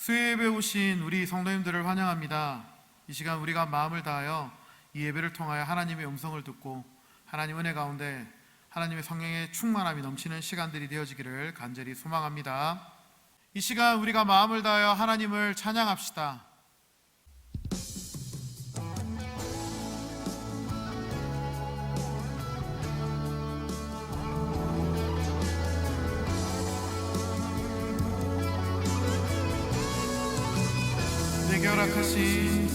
수요 예배 오신 우리 성도님들을 환영합니다. 이 시간 우리가 마음을 다하여 이 예배를 통하여 하나님의 음성을 듣고 하나님 은혜 가운데 하나님의 성령의 충만함이 넘치는 시간들이 되어지기를 간절히 소망합니다. 이 시간 우리가 마음을 다하여 하나님을 찬양합시다. 내게 허락하신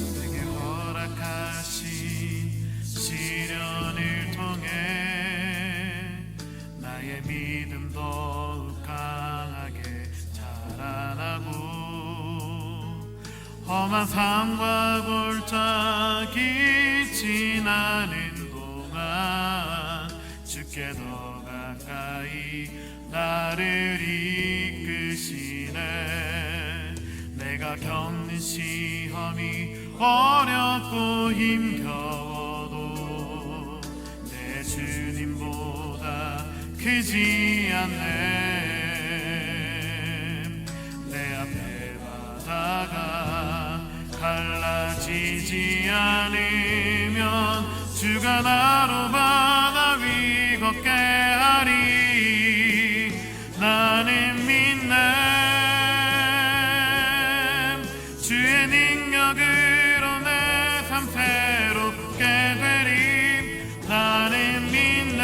시련을 통해 나의 믿음 더욱 강하게 자라나고 험한 삶과 골짜기 지나는 동안 주께 더 가까이 나를 이끄시네. 내가 겪는 시험이 어렵고 힘겨워도 내 주님보다 크지 않네. 내 앞에 바다가 갈라지지 않으면 주가 나로 바다 위 걷게 하리. 나는 믿네. 주의 능력으로 내 삶 새롭게 되리. 나는 믿네.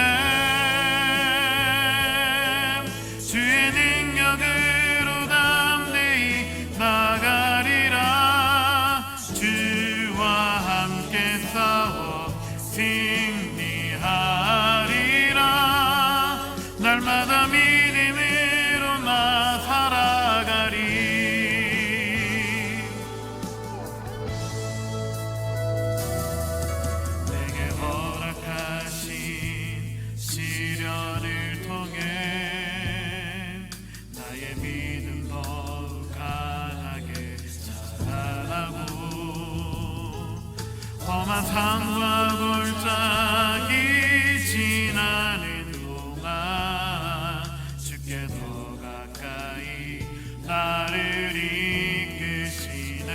주의 능력으로 담대히 나가리라. 주와 함께 싸워 승리하리라. 날마다 믿음으로 나 살아가리. 시련을 통해 나의 믿음 더욱 강하게 자라나고 험한 산과 골짜기 지나는 동안 주께 더 가까이 나를 이끄시네.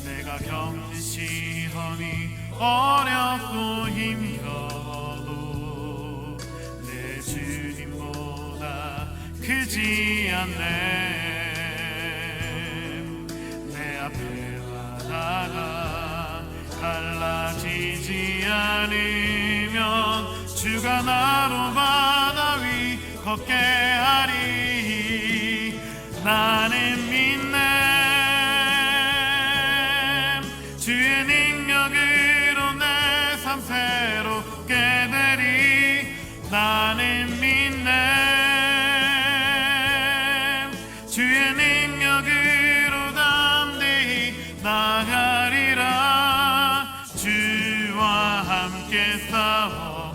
내가 겪는 시험이 어렵고 힘겨워도 내 주님보다 크지 않네. 내 앞에 바다가 갈라지지 않으면 주가 나로 바다 위 걷게 하리. 나는 믿네. 주의 능력으로 내 삶 새롭게 되리. 나는 믿네. 주의 능력으로 담대히 나가리라. 주와 함께 싸워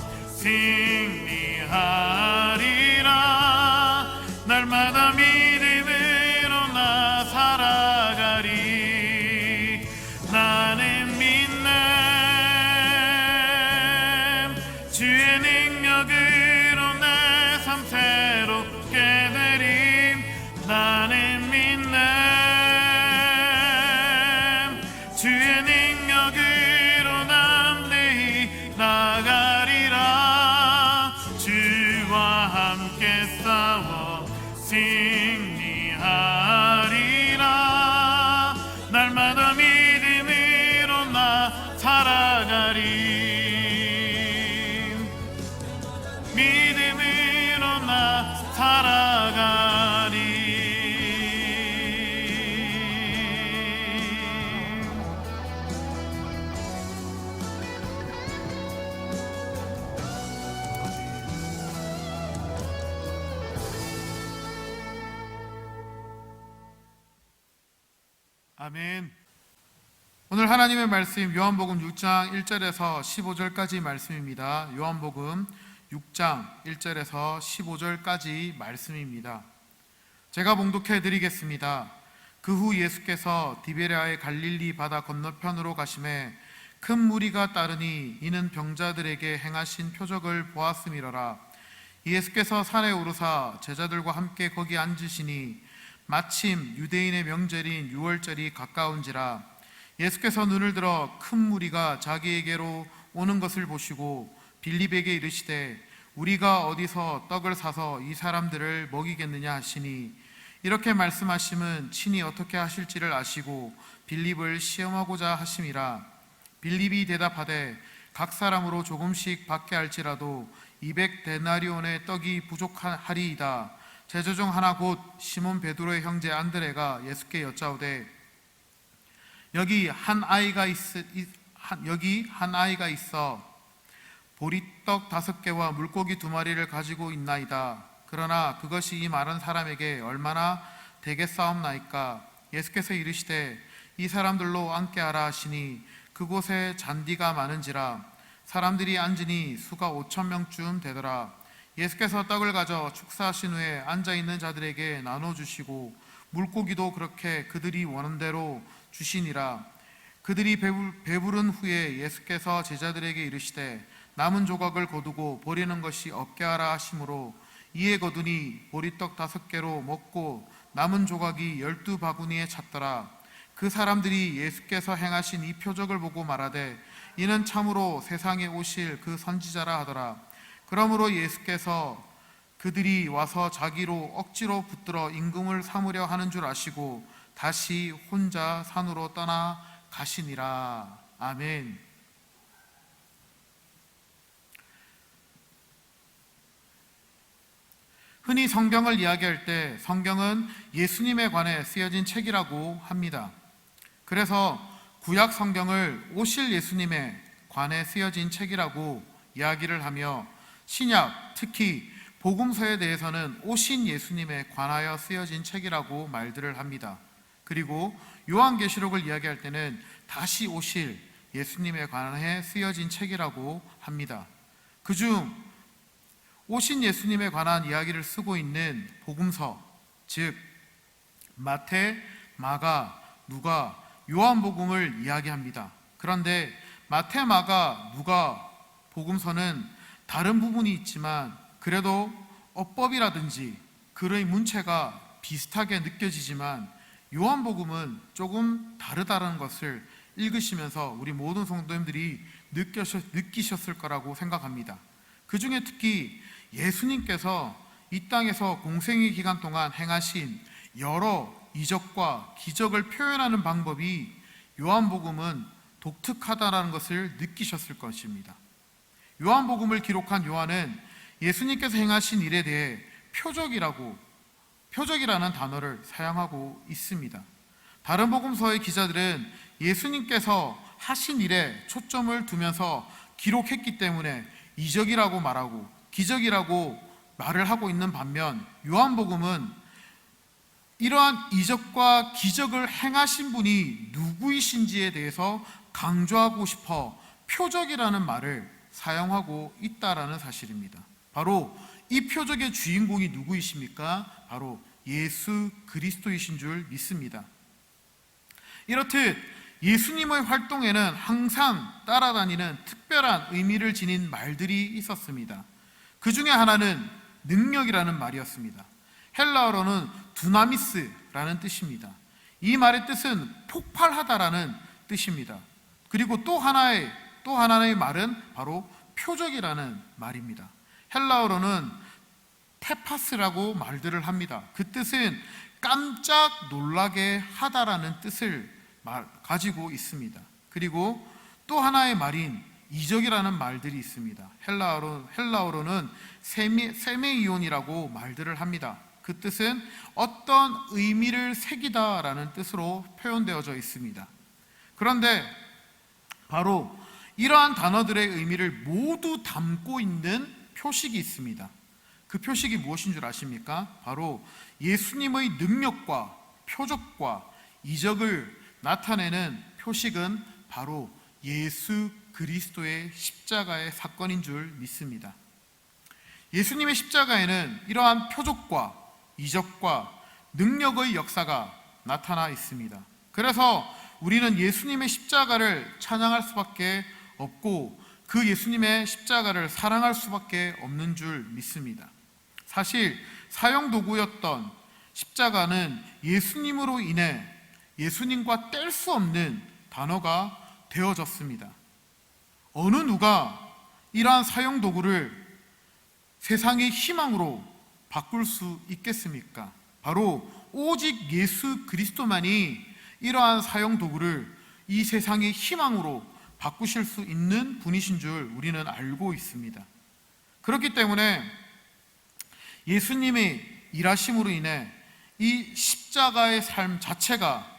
승리하리라. 날마다 믿음으로 나 살아가리. 나는 믿네. 주의 능력으로 내 삶 새롭게 되리. 나는 믿네. 주의 능력으로 담대히 나가리라. 주와 함께 싸워 승리하리라. 날마다 믿음으로 나 살아가리. 믿음으로 나 살아가리. 아멘. 오늘 하나님의 말씀 요한복음 6장 1절에서 15절까지 말씀입니다. 요한복음 6장 1절에서 15절까지 말씀입니다. 제가 봉독해 드리겠습니다. 그 후 예수께서 디베랴의 갈릴리 바다 건너편으로 가심에 큰 무리가 따르니 이는 병자들에게 행하신 표적을 보았음이러라. 예수께서 산에 오르사 제자들과 함께 거기 앉으시니 마침 유대인의 명절인 유월절이 가까운지라 예수께서 눈을 들어 큰 무리가 자기에게로 오는 것을 보시고 빌립에게 이르시되 우리가 어디서 떡을 사서 이 사람들을 먹이겠느냐 하시니, 이렇게 말씀하심은 친히 어떻게 하실지를 아시고 빌립을 시험하고자 하심이라. 빌립이 대답하되 각 사람으로 조금씩 받게 할지라도 200데나리온의 떡이 부족하리이다. 제자 중 하나 곧 시몬 베드로의 형제 안드레가 예수께 여짜오되 여기 한 아이가 있어 보리떡 5개와 물고기 2마리를 가지고 있나이다. 그러나 그것이 이 많은 사람에게 얼마나 되겠사옵나이까. 예수께서 이르시되 이 사람들로 앉게 하라 하시니 그곳에 잔디가 많은지라 사람들이 앉으니 수가 5,000명쯤 되더라. 예수께서 떡을 가져 축사하신 후에 앉아있는 자들에게 나눠주시고 물고기도 그렇게 그들이 원하는 대로 주시니라. 그들이 배부른 후에 예수께서 제자들에게 이르시되 남은 조각을 거두고 버리는 것이 없게 하라 하심으로 이에 거두니 보리떡 5개로 먹고 남은 조각이 12바구니에 찼더라. 그 사람들이 예수께서 행하신 이 표적을 보고 말하되 이는 참으로 세상에 오실 그 선지자라 하더라. 그러므로 예수께서 그들이 와서 자기로 억지로 붙들어 임금을 삼으려 하는 줄 아시고 다시 혼자 산으로 떠나 가시니라. 아멘. 흔히 성경을 이야기할 때 성경은 예수님에 관해 쓰여진 책이라고 합니다. 그래서 구약 성경을 오실 예수님에 관해 쓰여진 책이라고 이야기를 하며 신약, 특히 복음서에 대해서는 오신 예수님에 관하여 쓰여진 책이라고 말들을 합니다. 그리고 요한계시록을 이야기할 때는 다시 오실 예수님에 관해 쓰여진 책이라고 합니다. 그중 오신 예수님에 관한 이야기를 쓰고 있는 복음서, 즉 마태, 마가, 누가, 요한복음을 이야기합니다. 그런데 마태, 마가, 누가 복음서는 다른 부분이 있지만 그래도 어법이라든지 글의 문체가 비슷하게 느껴지지만 요한복음은 조금 다르다는 것을 읽으시면서 우리 모든 성도님들이 느끼셨을 거라고 생각합니다. 그 중에 특히 예수님께서 이 땅에서 공생의 기간 동안 행하신 여러 이적과 기적을 표현하는 방법이 요한복음은 독특하다는 것을 느끼셨을 것입니다. 요한복음을 기록한 요한은 예수님께서 행하신 일에 대해 표적이라는 단어를 사용하고 있습니다. 다른 복음서의 기자들은 예수님께서 하신 일에 초점을 두면서 기록했기 때문에 이적이라고 말하고 기적이라고 말을 하고 있는 반면 요한복음은 이러한 이적과 기적을 행하신 분이 누구이신지에 대해서 강조하고 싶어 표적이라는 말을 사용하고 있다라는 사실입니다. 바로 이 표적의 주인공이 누구이십니까? 바로 예수 그리스도이신 줄 믿습니다. 이렇듯 예수님의 활동에는 항상 따라다니는 특별한 의미를 지닌 말들이 있었습니다. 그 중에 하나는 능력이라는 말이었습니다. 헬라어로는 두나미스라는 뜻입니다. 이 말의 뜻은 폭발하다라는 뜻입니다. 그리고 또 하나의 말은 바로 표적이라는 말입니다. 헬라어로는 테파스라고 말들을 합니다. 그 뜻은 깜짝 놀라게 하다라는 뜻을 가지고 있습니다. 그리고 또 하나의 말인 이적이라는 말들이 있습니다. 헬라어로는 세메이온이라고 말들을 합니다. 그 뜻은 어떤 의미를 새기다라는 뜻으로 표현되어져 있습니다. 그런데 바로 이러한 단어들의 의미를 모두 담고 있는 표식이 있습니다. 그 표식이 무엇인 줄 아십니까? 바로 예수님의 능력과 표적과 이적을 나타내는 표식은 바로 예수 그리스도의 십자가의 사건인 줄 믿습니다. 예수님의 십자가에는 이러한 표적과 이적과 능력의 역사가 나타나 있습니다. 그래서 우리는 예수님의 십자가를 찬양할 수밖에 없고 그 예수님의 십자가를 사랑할 수밖에 없는 줄 믿습니다. 사실 사형 도구였던 십자가는 예수님으로 인해 예수님과 뗄 수 없는 단어가 되어졌습니다. 어느 누가 이러한 사용 도구를 세상의 희망으로 바꿀 수 있겠습니까? 바로 오직 예수 그리스도만이 이러한 사용 도구를 이 세상의 희망으로 바꾸실 수 있는 분이신 줄 우리는 알고 있습니다. 그렇기 때문에 예수님의 일하심으로 인해 이 십자가의 삶 자체가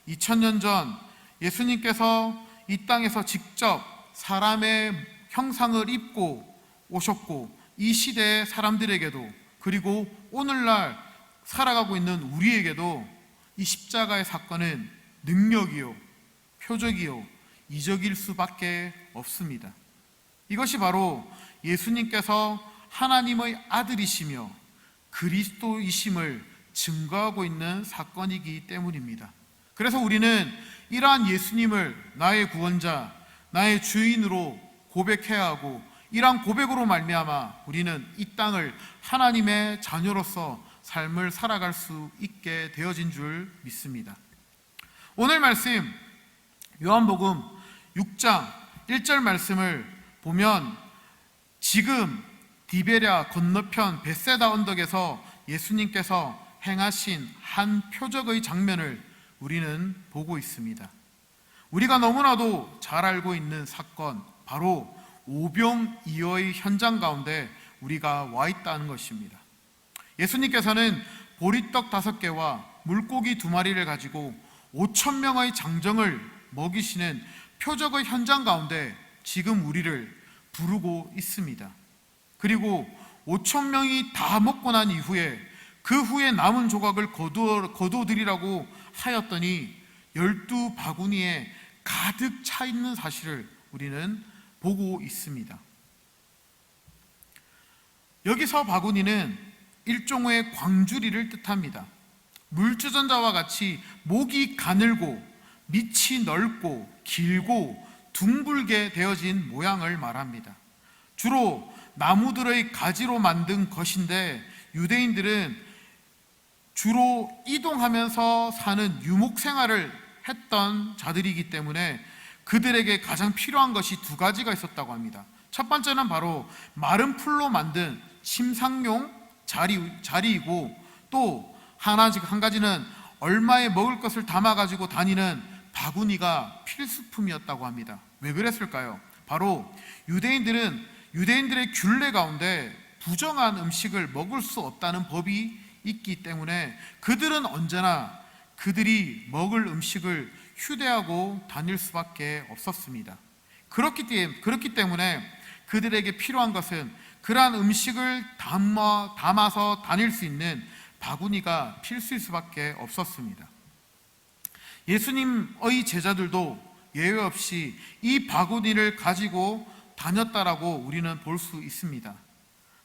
2000년 전 예수님께서 이 땅에서 직접 사람의 형상을 입고 오셨고, 이 시대의 사람들에게도, 그리고 오늘날 살아가고 있는 우리에게도 이 십자가의 사건은 능력이요, 표적이요, 이적일 수밖에 없습니다. 이것이 바로 예수님께서 하나님의 아들이시며 그리스도이심을 증거하고 있는 사건이기 때문입니다. 그래서 우리는 이러한 예수님을 나의 구원자, 나의 주인으로 고백해야 하고, 이러한 고백으로 말미암아 우리는 이 땅을 하나님의 자녀로서 삶을 살아갈 수 있게 되어진 줄 믿습니다. 오늘 말씀 요한복음 6장 1절 말씀을 보면 지금 디베랴 건너편 벳세다 언덕에서 예수님께서 행하신 한 표적의 장면을 우리는 보고 있습니다. 우리가 너무나도 잘 알고 있는 사건, 바로 오병이어의 현장 가운데 우리가 와 있다는 것입니다. 예수님께서는 보리떡 5개와 물고기 2마리를 가지고 5,000명의 장정을 먹이시는 표적의 현장 가운데 지금 우리를 부르고 있습니다. 그리고 5,000명이 다 먹고 난 이후에 그 후에 남은 조각을 거두어드리라고 하였더니 12바구니에 가득 차 있는 사실을 우리는 보고 있습니다. 여기서 바구니는 일종의 광주리를 뜻합니다. 물주전자와 같이 목이 가늘고 밑이 넓고 길고 둥글게 되어진 모양을 말합니다. 주로 나무들의 가지로 만든 것인데, 유대인들은 주로 이동하면서 사는 유목 생활을 했던 자들이기 때문에 그들에게 가장 필요한 것이 2가지가 있었다고 합니다. 첫 번째는 바로 마른 풀로 만든 침상용 자리이고, 또 한 가지는 얼마에 먹을 것을 담아가지고 다니는 바구니가 필수품이었다고 합니다. 왜 그랬을까요? 바로 유대인들의 균례 가운데 부정한 음식을 먹을 수 없다는 법이 있기 때문에 그들은 언제나 그들이 먹을 음식을 휴대하고 다닐 수밖에 없었습니다. 그렇기 때문에 그들에게 필요한 것은 그러한 음식을 담아서 다닐 수 있는 바구니가 필수일 수밖에 없었습니다. 예수님의 제자들도 예외 없이 이 바구니를 가지고 다녔다라고 우리는 볼 수 있습니다.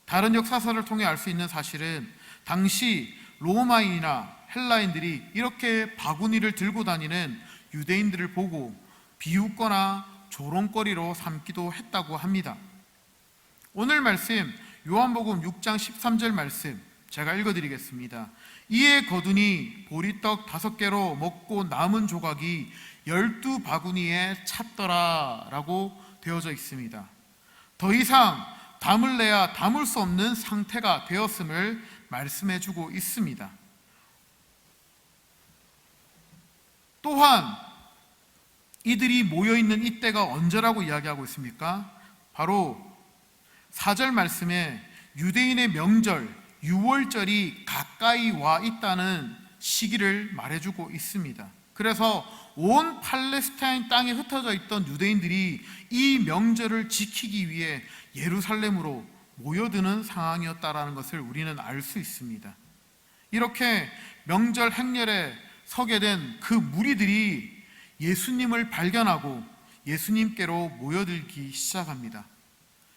다른 역사서를 통해 알 수 있는 사실은 당시 로마인이나 헬라인들이 이렇게 바구니를 들고 다니는 유대인들을 보고 비웃거나 조롱거리로 삼기도 했다고 합니다. 오늘 말씀 요한복음 6장 13절 말씀 제가 읽어드리겠습니다. 이에 거두니 보리떡 5개로 먹고 남은 조각이 12바구니에 찼더라 라고 되어져 있습니다. 더 이상 담을래야 담을 수 없는 상태가 되었음을 말씀해주고 있습니다. 또한 이들이 모여있는 이때가 언제라고 이야기하고 있습니까? 바로 4절 말씀에 유대인의 명절 유월절이 가까이 와 있다는 시기를 말해주고 있습니다. 그래서 온 팔레스타인 땅에 흩어져 있던 유대인들이 이 명절을 지키기 위해 예루살렘으로 모여드는 상황이었다는 것을 우리는 알 수 있습니다. 이렇게 명절 행렬에 서게 된 그 무리들이 예수님을 발견하고 예수님께로 모여들기 시작합니다.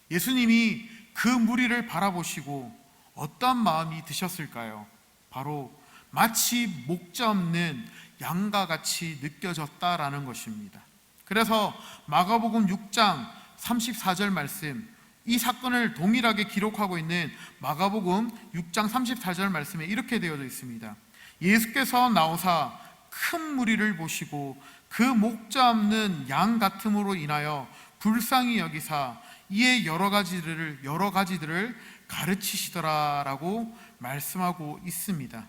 예수님이 그 무리를 바라보시고 어떤 마음이 드셨을까요? 바로 마치 목자 없는 양과 같이 느껴졌다라는 것입니다. 그래서 마가복음 6장 34절 말씀, 이 사건을 동일하게 기록하고 있는 마가복음 6장 34절 말씀에 이렇게 되어져 있습니다. 예수께서 나오사 큰 무리를 보시고 그 목자 없는 양 같음으로 인하여 불쌍히 여기사 이에 여러 가지들을 가르치시더라라고 말씀하고 있습니다.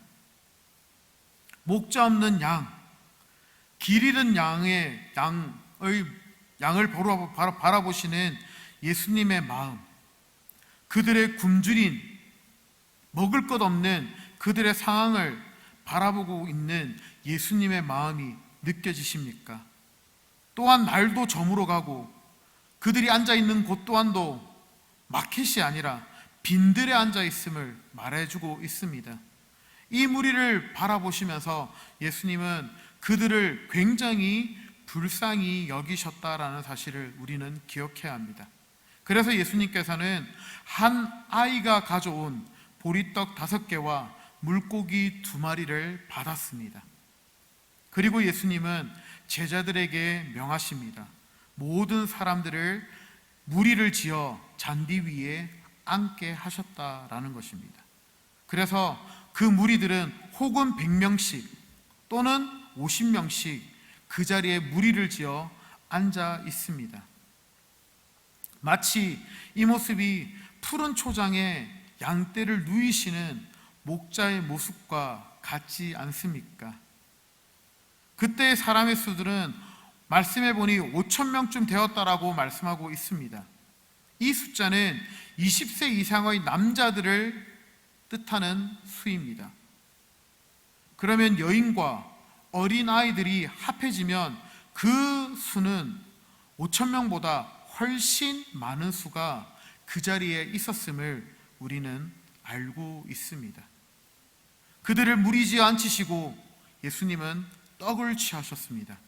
목자 없는 양, 길 잃은 양을 바라보시는 예수님의 마음, 그들의 굶주린 먹을 것 없는 그들의 상황을 바라보고 있는 예수님의 마음이 느껴지십니까? 또한 날도 저물어 가고 그들이 앉아있는 곳 또한도 마켓이 아니라 빈들에 앉아있음을 말해주고 있습니다. 이 무리를 바라보시면서 예수님은 그들을 굉장히 불쌍히 여기셨다라는 사실을 우리는 기억해야 합니다. 그래서 예수님께서는 한 아이가 가져온 보리떡 5개와 물고기 2마리를 받았습니다. 그리고 예수님은 제자들에게 명하십니다. 모든 사람들을 무리를 지어 잔디 위에 앉게 하셨다라는 것입니다. 그래서 그 무리들은 혹은 100명씩 또는 50명씩 그 자리에 무리를 지어 앉아 있습니다. 마치 이 모습이 푸른 초장에 양떼를 누이시는 목자의 모습과 같지 않습니까? 그때의 사람의 수들은 말씀해 보니 5,000명쯤 되었다라고 말씀하고 있습니다. 이 숫자는 20세 이상의 남자들을 뜻하는 수입니다. 그러면 여인과 어린아이들이 합해지면 그 수는 5,000명보다 훨씬 많은 수가 그 자리에 있었음을 우리는 알고 있습니다. 그들을 무리지어 앉히시고 예수님은 떡을 취하셨습니다.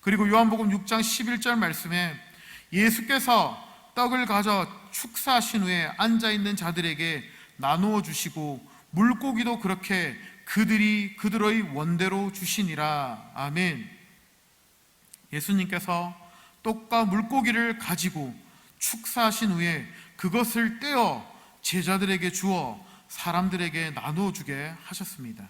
그리고 요한복음 6장 11절 말씀에 예수께서 떡을 가져 축사하신 후에 앉아있는 자들에게 나누어 주시고 물고기도 그렇게 그들의 원대로 주시니라. 아멘. 예수님께서 떡과 물고기를 가지고 축사하신 후에 그것을 떼어 제자들에게 주어 사람들에게 나누어 주게 하셨습니다.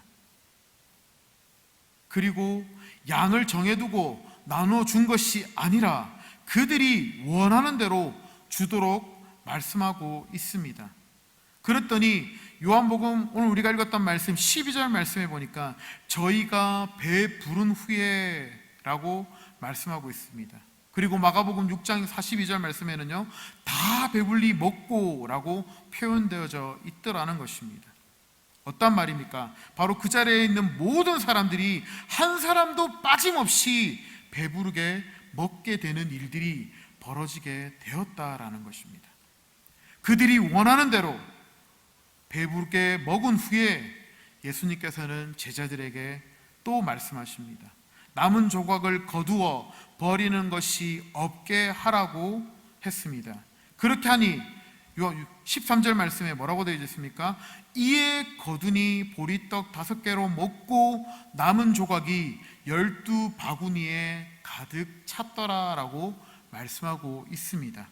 그리고 양을 정해두고 나누어 준 것이 아니라 그들이 원하는 대로 주도록 말씀하고 있습니다. 그랬더니 요한복음 오늘 우리가 읽었던 말씀 12절 말씀에 보니까 저희가 배 부른 후에 라고 말씀하고 있습니다. 그리고 마가복음 6장 42절 말씀에는요 다 배불리 먹고 라고 표현되어져 있더라는 것입니다. 어떤 말입니까? 바로 그 자리에 있는 모든 사람들이 한 사람도 빠짐없이 배부르게 먹게 되는 일들이 벌어지게 되었다라는 것입니다. 그들이 원하는 대로 배부르게 먹은 후에 예수님께서는 제자들에게 또 말씀하십니다. 남은 조각을 거두어 버리는 것이 없게 하라고 했습니다. 그렇게 하니 13절 말씀에 뭐라고 되어 있습니까? 이에 거두니 보리떡 5개로 먹고 남은 조각이 12바구니에 가득 찼더라라고 말씀하고 있습니다.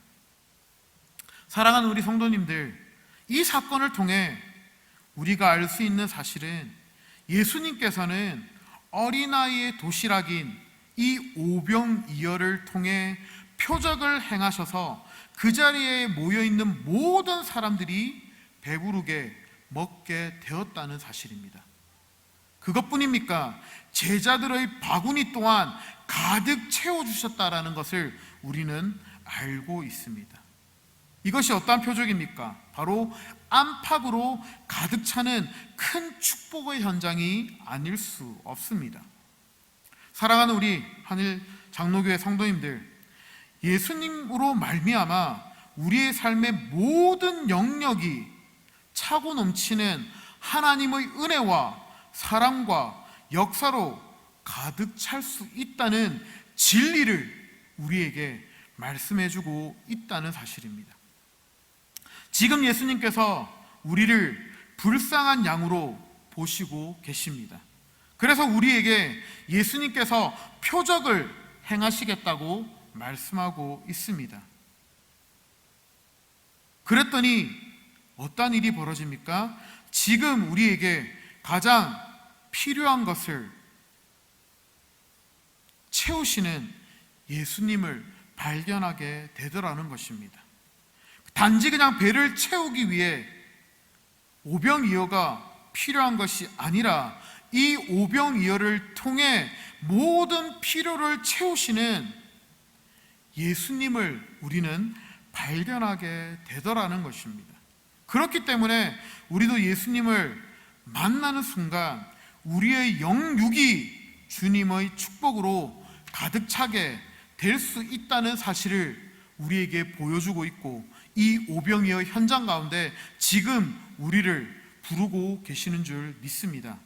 사랑하는 우리 성도님들, 이 사건을 통해 우리가 알 수 있는 사실은 예수님께서는 어린아이의 도시락인 이 오병이어를 통해 표적을 행하셔서 그 자리에 모여있는 모든 사람들이 배부르게 먹게 되었다는 사실입니다. 그것뿐입니까? 제자들의 바구니 또한 가득 채워주셨다라는 것을 우리는 알고 있습니다. 이것이 어떠한 표적입니까? 바로 안팎으로 가득 차는 큰 축복의 현장이 아닐 수 없습니다. 사랑하는 우리 한일 장로교회 성도님들, 예수님으로 말미암아 우리의 삶의 모든 영역이 차고 넘치는 하나님의 은혜와 사랑과 역사로 가득 찰 수 있다는 진리를 우리에게 말씀해주고 있다는 사실입니다. 지금 예수님께서 우리를 불쌍한 양으로 보시고 계십니다. 그래서 우리에게 예수님께서 표적을 행하시겠다고 말씀하고 있습니다. 그랬더니 어떤 일이 벌어집니까? 지금 우리에게 가장 필요한 것을 채우시는 예수님을 발견하게 되더라는 것입니다. 단지 그냥 배를 채우기 위해 오병이어가 필요한 것이 아니라 이 오병이어를 통해 모든 필요를 채우시는 예수님을 우리는 발견하게 되더라는 것입니다. 그렇기 때문에 우리도 예수님을 만나는 순간 우리의 영육이 주님의 축복으로 가득 차게 될 수 있다는 사실을 우리에게 보여주고 있고, 이 오병이어 현장 가운데 지금 우리를 부르고 계시는 줄 믿습니다.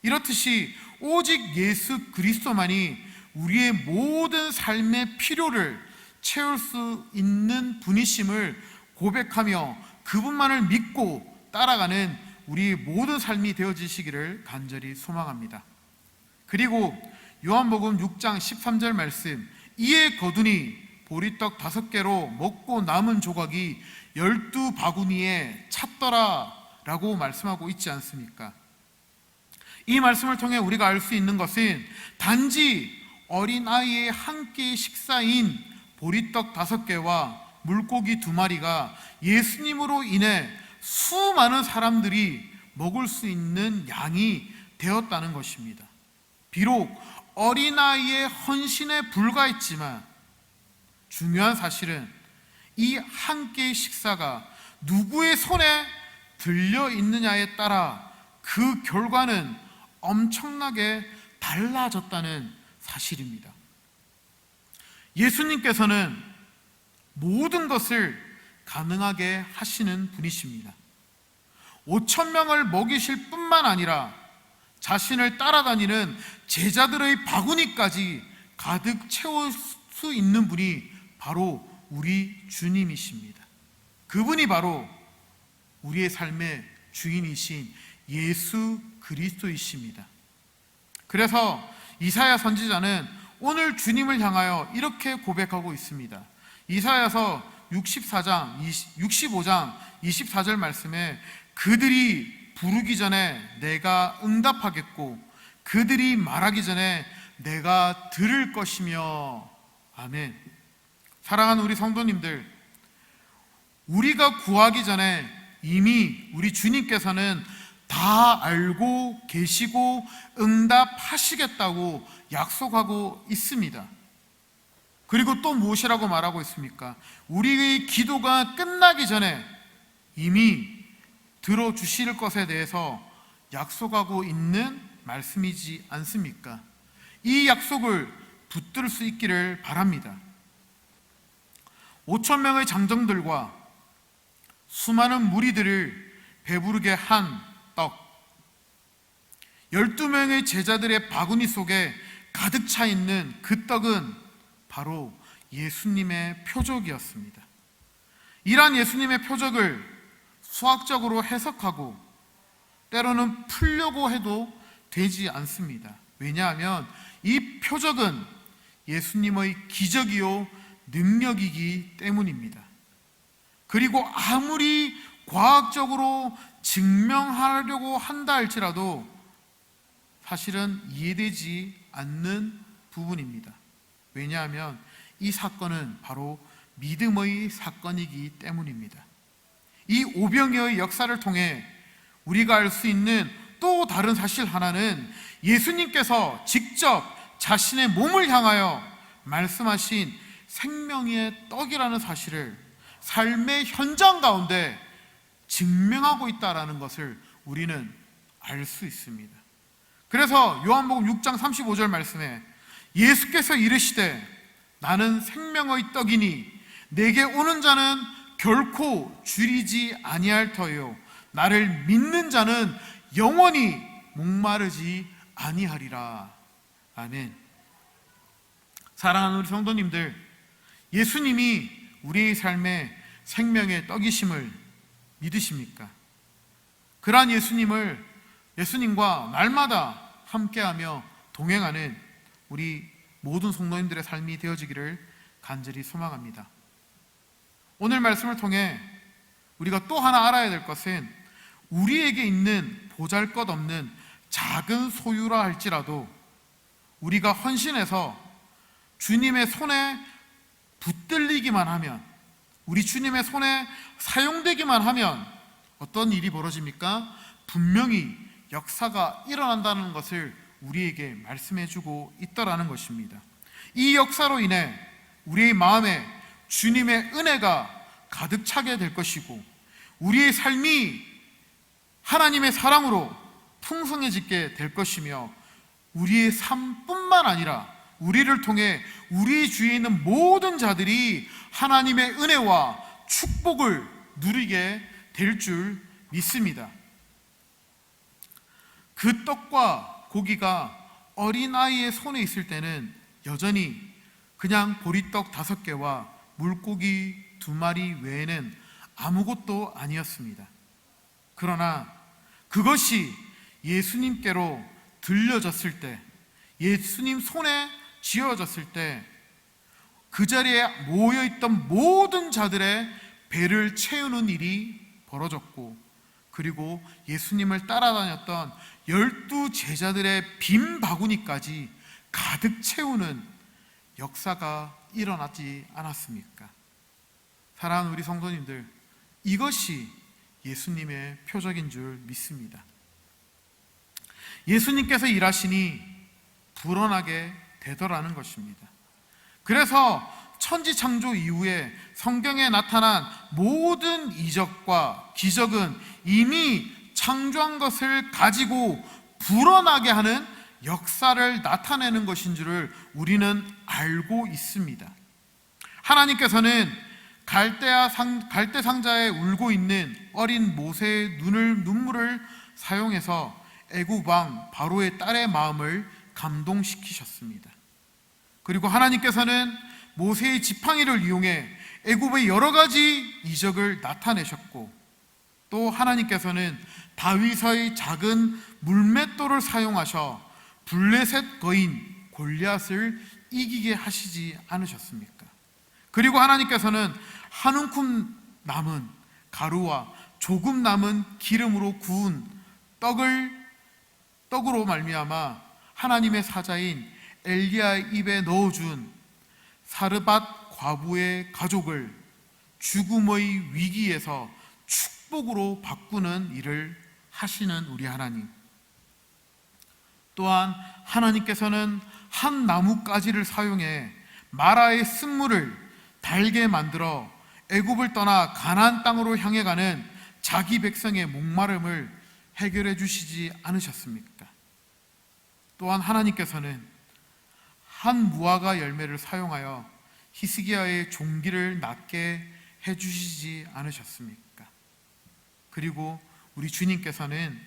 이렇듯이 오직 예수 그리스도만이 우리의 모든 삶의 필요를 채울 수 있는 분이심을 고백하며 그분만을 믿고 따라가는 우리의 모든 삶이 되어지시기를 간절히 소망합니다. 그리고 요한복음 6장 13절 말씀, 이에 거두니 보리떡 5개로 먹고 남은 조각이 12바구니에 찼더라 라고 말씀하고 있지 않습니까? 이 말씀을 통해 우리가 알 수 있는 것은 단지 어린아이의 한 끼의 식사인 보리떡 5개와 물고기 2마리가 예수님으로 인해 수많은 사람들이 먹을 수 있는 양이 되었다는 것입니다. 비록 어린아이의 헌신에 불과했지만 중요한 사실은 이 한 끼의 식사가 누구의 손에 들려 있느냐에 따라 그 결과는 엄청나게 달라졌다는 사실입니다. 예수님께서는 모든 것을 가능하게 하시는 분이십니다. 5,000명을 먹이실 뿐만 아니라 자신을 따라다니는 제자들의 바구니까지 가득 채울 수 있는 분이 바로 우리 주님이십니다. 그분이 바로 우리의 삶의 주인이신 예수 그리스도이십니다. 그래서 이사야 선지자는 오늘 주님을 향하여 이렇게 고백하고 있습니다. 이사야서 65장 24절 말씀에 그들이 부르기 전에 내가 응답하겠고 그들이 말하기 전에 내가 들을 것이며. 아멘. 사랑하는 우리 성도님들, 우리가 구하기 전에 이미 우리 주님께서는 다 알고 계시고 응답하시겠다고 약속하고 있습니다. 그리고 또 무엇이라고 말하고 있습니까? 우리의 기도가 끝나기 전에 이미 들어주실 것에 대해서 약속하고 있는 말씀이지 않습니까? 이 약속을 붙들 수 있기를 바랍니다. 5,000명의 장정들과 수많은 무리들을 배부르게 한 떡, 12명의 제자들의 바구니 속에 가득 차 있는 그 떡은 바로 예수님의 표적이었습니다. 이러한 예수님의 표적을 수학적으로 해석하고 때로는 풀려고 해도 되지 않습니다. 왜냐하면 이 표적은 예수님의 기적이요 능력이기 때문입니다. 그리고 아무리 과학적으로 증명하려고 한다 할지라도 사실은 이해되지 않는 부분입니다. 왜냐하면 이 사건은 바로 믿음의 사건이기 때문입니다. 이 오병이어의 역사를 통해 우리가 알 수 있는 또 다른 사실 하나는 예수님께서 직접 자신의 몸을 향하여 말씀하신 생명의 떡이라는 사실을 삶의 현장 가운데 증명하고 있다는 것을 우리는 알 수 있습니다. 그래서 요한복음 6장 35절 말씀에 예수께서 이르시되 나는 생명의 떡이니 내게 오는 자는 결코 줄이지 아니할 터요 나를 믿는 자는 영원히 목마르지 아니하리라. 아멘. 사랑하는 우리 성도님들, 예수님이 우리의 삶의 생명의 떡이심을 믿으십니까? 그러한 예수님과 날마다 함께하며 동행하는 우리 모든 성도님들의 삶이 되어지기를 간절히 소망합니다. 오늘 말씀을 통해 우리가 또 하나 알아야 될 것은 우리에게 있는 보잘것없는 작은 소유라 할지라도 우리가 헌신해서 주님의 손에 붙들리기만 하면, 우리 주님의 손에 사용되기만 하면 어떤 일이 벌어집니까? 분명히 역사가 일어난다는 것을 우리에게 말씀해주고 있더라는 것입니다. 이 역사로 인해 우리의 마음에 주님의 은혜가 가득 차게 될 것이고, 우리의 삶이 하나님의 사랑으로 풍성해지게 될 것이며, 우리의 삶뿐만 아니라 우리를 통해 우리 주위에 있는 모든 자들이 하나님의 은혜와 축복을 누리게 될 줄 믿습니다. 그 떡과 고기가 어린아이의 손에 있을 때는 여전히 그냥 보리떡 5개와 물고기 2마리 외에는 아무것도 아니었습니다. 그러나 그것이 예수님께로 들려졌을 때, 예수님 손에 쥐어졌을 때, 그 자리에 모여있던 모든 자들의 배를 채우는 일이 벌어졌고, 그리고 예수님을 따라다녔던 12 제자들의 빈 바구니까지 가득 채우는 역사가 일어나지 않았습니까? 사랑하는 우리 성도님들, 이것이 예수님의 표적인 줄 믿습니다. 예수님께서 일하시니 불어나게 되더라는 것입니다. 그래서 천지창조 이후에 성경에 나타난 모든 이적과 기적은 이미 창조한 것을 가지고 불어나게 하는 역사를 나타내는 것인 줄을 우리는 알고 있습니다. 하나님께서는 갈대 상자에 울고 있는 어린 모세의 눈물을 사용해서 애굽 왕 바로의 딸의 마음을 감동시키셨습니다. 그리고 하나님께서는 모세의 지팡이를 이용해 애굽의 여러 가지 이적을 나타내셨고, 또 하나님께서는 다윗의 작은 물맷돌을 사용하셔 블레셋 거인 골리앗을 이기게 하시지 않으셨습니까? 그리고 하나님께서는 한 움큼 남은 가루와 조금 남은 기름으로 구운 떡으로 말미암아 하나님의 사자인 엘리야의 입에 넣어준 사르밧 과부의 가족을 죽음의 위기에서 축복으로 바꾸는 일을 하시는 우리 하나님, 또한 하나님께서는 한 나뭇가지를 사용해 마라의 쓴물을 달게 만들어 애굽을 떠나 가나안 땅으로 향해 가는 자기 백성의 목마름을 해결해 주시지 않으셨습니까? 또한 하나님께서는 한 무화과 열매를 사용하여 히스기야의 종기를 낫게 해주시지 않으셨습니까? 그리고 우리 주님께서는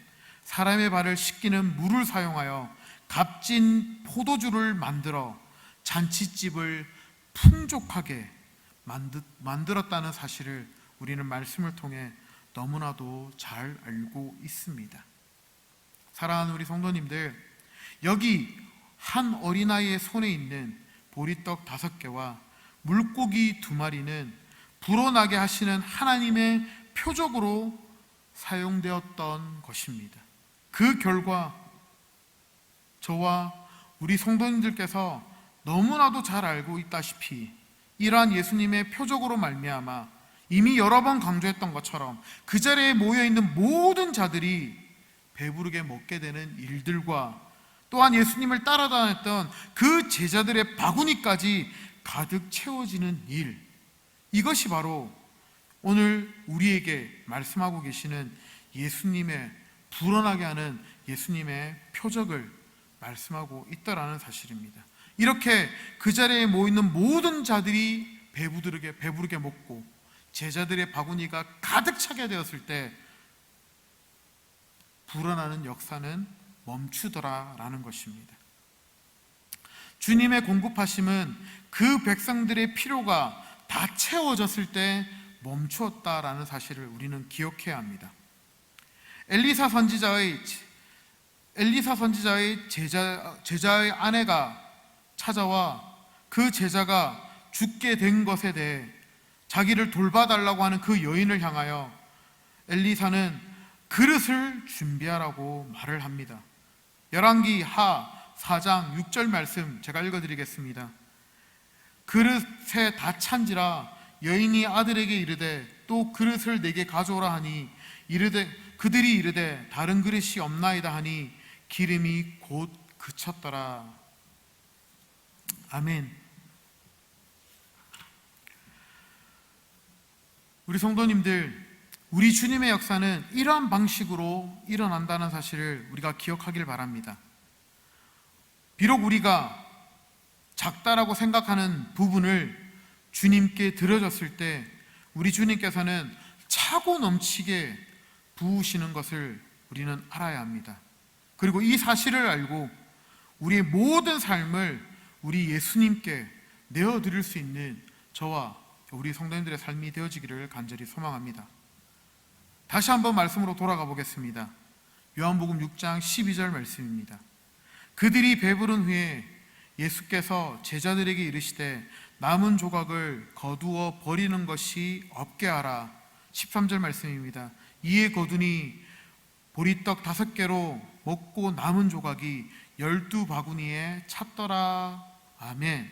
사람의 발을 씻기는 물을 사용하여 값진 포도주를 만들어 잔치집을 풍족하게 만들었다는 사실을 우리는 말씀을 통해 너무나도 잘 알고 있습니다. 사랑하는 우리 성도님들, 여기 한 어린아이의 손에 있는 보리떡 5개와 물고기 2마리는 불어나게 하시는 하나님의 표적으로 사용되었던 것입니다. 그 결과 저와 우리 성도님들께서 너무나도 잘 알고 있다시피 이러한 예수님의 표적으로 말미암아 이미 여러 번 강조했던 것처럼 그 자리에 모여있는 모든 자들이 배부르게 먹게 되는 일들과, 또한 예수님을 따라다녔던 그 제자들의 바구니까지 가득 채워지는 일, 이것이 바로 오늘 우리에게 말씀하고 계시는 예수님의 불어나게 하는 예수님의 표적을 말씀하고 있다라는 사실입니다. 이렇게 그 자리에 모이는 모든 자들이 배부르게 먹고 제자들의 바구니가 가득 차게 되었을 때 불어나는 역사는 멈추더라라는 것입니다. 주님의 공급하심은 그 백성들의 필요가 다 채워졌을 때 멈추었다라는 사실을 우리는 기억해야 합니다. 엘리사 선지자의 제자의 아내가 찾아와 그 제자가 죽게 된 것에 대해 자기를 돌봐달라고 하는 그 여인을 향하여 엘리사는 그릇을 준비하라고 말을 합니다. 열왕기 하 4장 6절 말씀 제가 읽어드리겠습니다. 그릇에 다 찬지라 여인이 아들에게 이르되 또 그릇을 내게 가져오라 하니 그들이 이르되 다른 그릇이 없나이다 하니 기름이 곧 그쳤더라. 아멘. 우리 성도님들, 우리 주님의 역사는 이러한 방식으로 일어난다는 사실을 우리가 기억하길 바랍니다. 비록 우리가 작다라고 생각하는 부분을 주님께 드려졌을 때 우리 주님께서는 차고 넘치게 부으시는 것을 우리는 알아야 합니다. 그리고 이 사실을 알고 우리의 모든 삶을 우리 예수님께 내어드릴 수 있는 저와 우리 성도님들의 삶이 되어지기를 간절히 소망합니다. 다시 한번 말씀으로 돌아가 보겠습니다. 요한복음 6장 12절 말씀입니다. 그들이 배부른 후에 예수께서 제자들에게 이르시되 남은 조각을 거두어 버리는 것이 없게 하라. 13절 말씀입니다. 이에 거두니 보리떡 5개로 먹고 남은 조각이 12바구니에 찼더라. 아멘.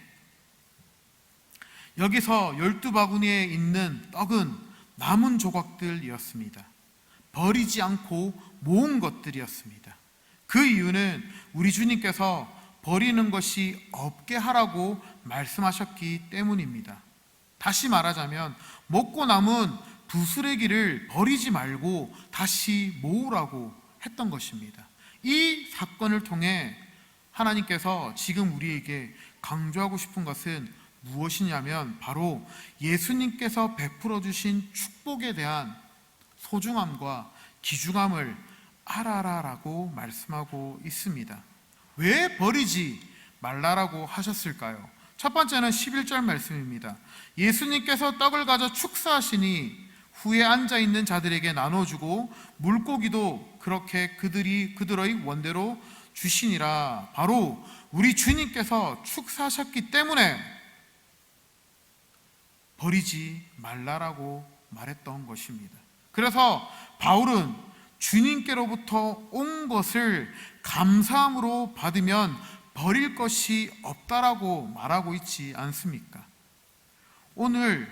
여기서 12바구니에 있는 떡은 남은 조각들이었습니다. 버리지 않고 모은 것들이었습니다. 그 이유는 우리 주님께서 버리는 것이 없게 하라고 말씀하셨기 때문입니다. 다시 말하자면 먹고 남은 부스레기를 버리지 말고 다시 모으라고 했던 것입니다. 이 사건을 통해 하나님께서 지금 우리에게 강조하고 싶은 것은 무엇이냐면 바로 예수님께서 베풀어 주신 축복에 대한 소중함과 귀중함을 알아라라고 말씀하고 있습니다. 왜 버리지 말라라고 하셨을까요? 첫 번째는 11절 말씀입니다. 예수님께서 떡을 가져 축사하시니 후에 앉아있는 자들에게 나눠주고 물고기도 그렇게 그들의 원대로 주시니라. 바로 우리 주님께서 축사하셨기 때문에 버리지 말라라고 말했던 것입니다. 그래서 바울은 주님께로부터 온 것을 감사함으로 받으면 버릴 것이 없다라고 말하고 있지 않습니까? 오늘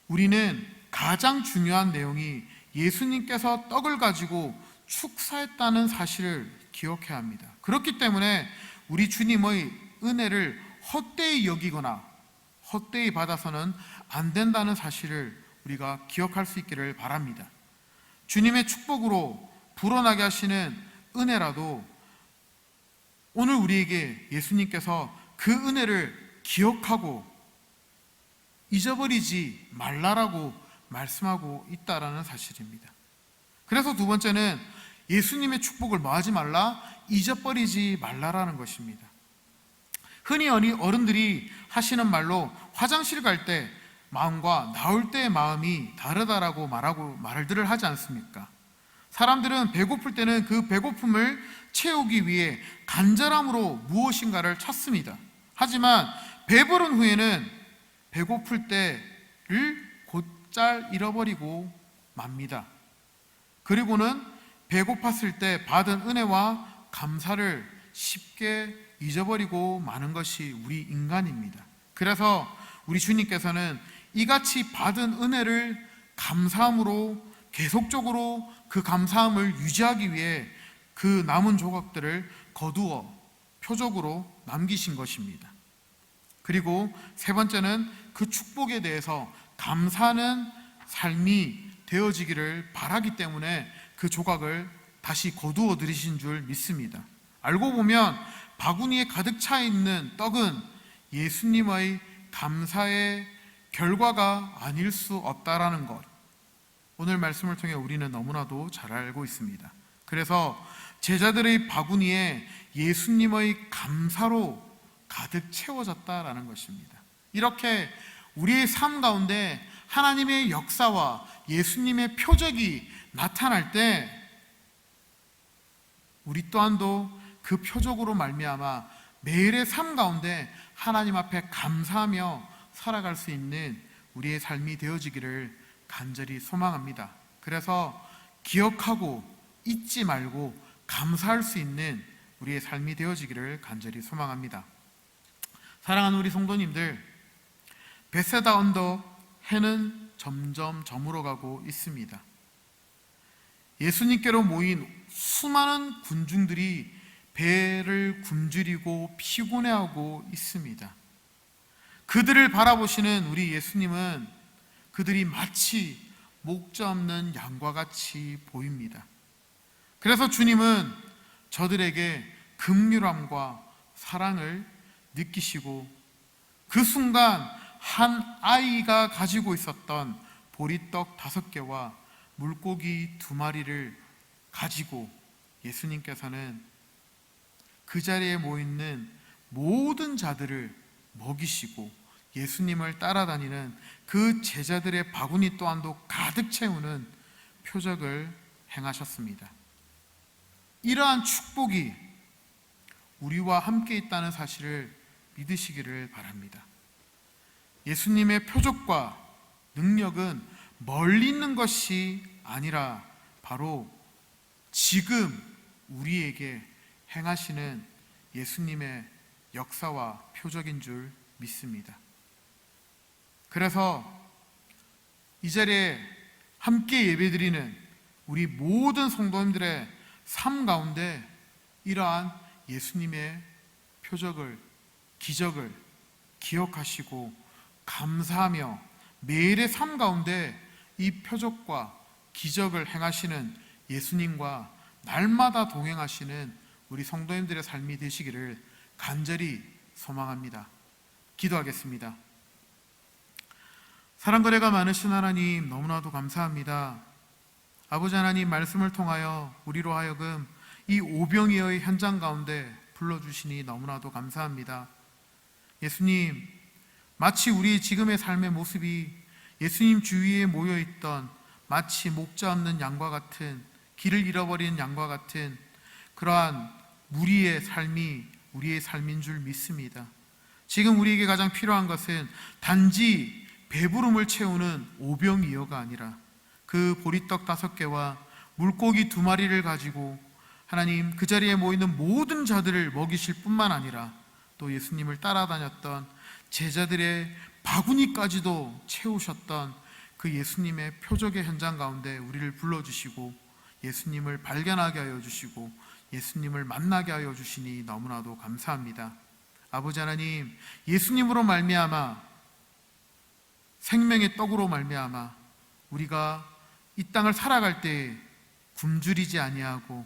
우리는 가장 중요한 내용이 예수님께서 떡을 가지고 축사했다는 사실을 기억해야 합니다. 그렇기 때문에 우리 주님의 은혜를 헛되이 여기거나 헛되이 받아서는 안 된다는 사실을 우리가 기억할 수 있기를 바랍니다. 주님의 축복으로 불어나게 하시는 은혜라도 오늘 우리에게 예수님께서 그 은혜를 기억하고 잊어버리지 말라라고 말씀하고 있다라는 사실입니다. 그래서 두 번째는 예수님의 축복을 뭐하지 말라? 잊어버리지 말라라는 것입니다. 흔히 어른들이 하시는 말로 화장실 갈 때 마음과 나올 때의 마음이 다르다라고 말들을 하지 않습니까? 사람들은 배고플 때는 그 배고픔을 채우기 위해 간절함으로 무엇인가를 찾습니다. 하지만 배부른 후에는 배고플 때를 곧잘 잃어버리고 맙니다. 그리고는 배고팠을 때 받은 은혜와 감사를 쉽게 잊어버리고 마는 것이 우리 인간입니다. 그래서 우리 주님께서는 이같이 받은 은혜를 감사함으로 계속적으로 그 감사함을 유지하기 위해 그 남은 조각들을 거두어 표적으로 남기신 것입니다. 그리고 세 번째는 그 축복에 대해서 감사하는 삶이 되어지기를 바라기 때문에 그 조각을 다시 거두어 들이신 줄 믿습니다. 알고 보면 바구니에 가득 차 있는 떡은 예수님의 감사의 결과가 아닐 수 없다라는 것, 오늘 말씀을 통해 우리는 너무나도 잘 알고 있습니다. 그래서 제자들의 바구니에 예수님의 감사로 가득 채워졌다라는 것입니다. 이렇게 우리의 삶 가운데 하나님의 역사와 예수님의 표적이 나타날 때 우리 또한도 그 표적으로 말미암아 매일의 삶 가운데 하나님 앞에 감사하며 살아갈 수 있는 우리의 삶이 되어지기를 간절히 소망합니다. 그래서 기억하고 잊지 말고 감사할 수 있는 우리의 삶이 되어지기를 간절히 소망합니다. 사랑하는 우리 성도님들, 베세다 언덕 해는 점점 저물어가고 있습니다. 예수님께로 모인 수많은 군중들이 배를 굶주리고 피곤해하고 있습니다. 그들을 바라보시는 우리 예수님은 그들이 마치 목자 없는 양과 같이 보입니다. 그래서 주님은 저들에게 긍휼함과 사랑을 느끼시고 그 순간 한 아이가 가지고 있었던 보리떡 5개와 물고기 2마리를 가지고 예수님께서는 그 자리에 모이는 모든 자들을 먹이시고 예수님을 따라다니는 그 제자들의 바구니 또한도 가득 채우는 표적을 행하셨습니다. 이러한 축복이 우리와 함께 있다는 사실을 믿으시기를 바랍니다. 예수님의 표적과 능력은 멀리 있는 것이 아니라 바로 지금 우리에게 행하시는 예수님의 역사와 표적인 줄 믿습니다. 그래서 이 자리에 함께 예배드리는 우리 모든 성도님들의 삶 가운데 이러한 예수님의 표적을, 기적을 기억하시고 감사하며 매일의 삶 가운데 이 표적과 기적을 행하시는 예수님과 날마다 동행하시는 우리 성도님들의 삶이 되시기를 간절히 소망합니다. 기도하겠습니다. 사랑거래가 많으신 하나님, 너무나도 감사합니다. 아버지 하나님, 말씀을 통하여 우리로 하여금 이 오병이어의 현장 가운데 불러주시니 너무나도 감사합니다. 예수님, 마치 우리 지금의 삶의 모습이 예수님 주위에 모여있던 마치 목자 없는 양과 같은, 길을 잃어버린 양과 같은 그러한 무리의 삶이 우리의 삶인 줄 믿습니다. 지금 우리에게 가장 필요한 것은 단지 배부름을 채우는 오병이어가 아니라 그 보리떡 5개와 물고기 2마리를 가지고 하나님 그 자리에 모이는 모든 자들을 먹이실 뿐만 아니라 또 예수님을 따라다녔던 제자들의 바구니까지도 채우셨던 그 예수님의 표적의 현장 가운데 우리를 불러주시고 예수님을 발견하게 하여 주시고 예수님을 만나게 하여 주시니 너무나도 감사합니다. 아버지 하나님, 예수님으로 말미암아 생명의 떡으로 말미암아 우리가 이 땅을 살아갈 때에 굶주리지 아니하고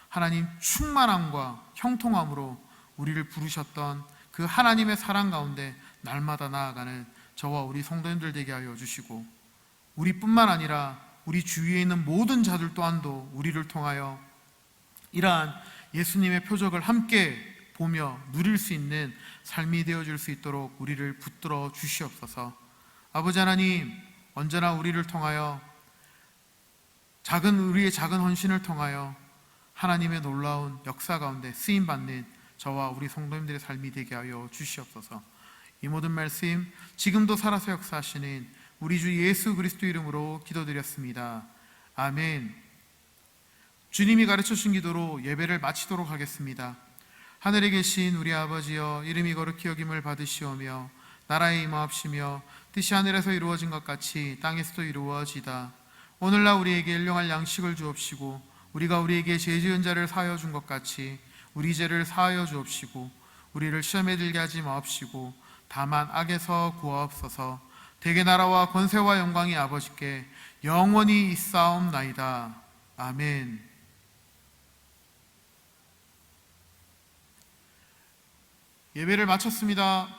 하나님 충만함과 형통함으로 우리를 부르셨던 그 하나님의 사랑 가운데 날마다 나아가는 저와 우리 성도님들 되게 하여 주시고 우리뿐만 아니라 우리 주위에 있는 모든 자들 또한도 우리를 통하여 이러한 예수님의 표적을 함께 보며 누릴 수 있는 삶이 되어질 수 있도록 우리를 붙들어 주시옵소서. 아버지 하나님, 언제나 우리를 통하여 우리의 작은 헌신을 통하여 하나님의 놀라운 역사 가운데 쓰임받는 저와 우리 성도님들의 삶이 되게 하여 주시옵소서. 이 모든 말씀 지금도 살아서 역사하시는 우리 주 예수 그리스도 이름으로 기도드렸습니다. 아멘. 주님이 가르쳐주신 기도로 예배를 마치도록 하겠습니다. 하늘에 계신 우리 아버지여, 이름이 거룩히 여김을 받으시오며 나라에 임하옵시며 뜻이 하늘에서 이루어진 것 같이 땅에서도 이루어지다. 오늘날 우리에게 일용할 양식을 주옵시고 우리가 우리에게 죄 지은 자를 사하여 준 것 같이 우리 죄를 사하여 주옵시고 우리를 시험에 들게 하지 마옵시고 다만 악에서 구하옵소서. 대개 나라와 권세와 영광이 아버지께 영원히 있사옵나이다. 아멘. 예배를 마쳤습니다.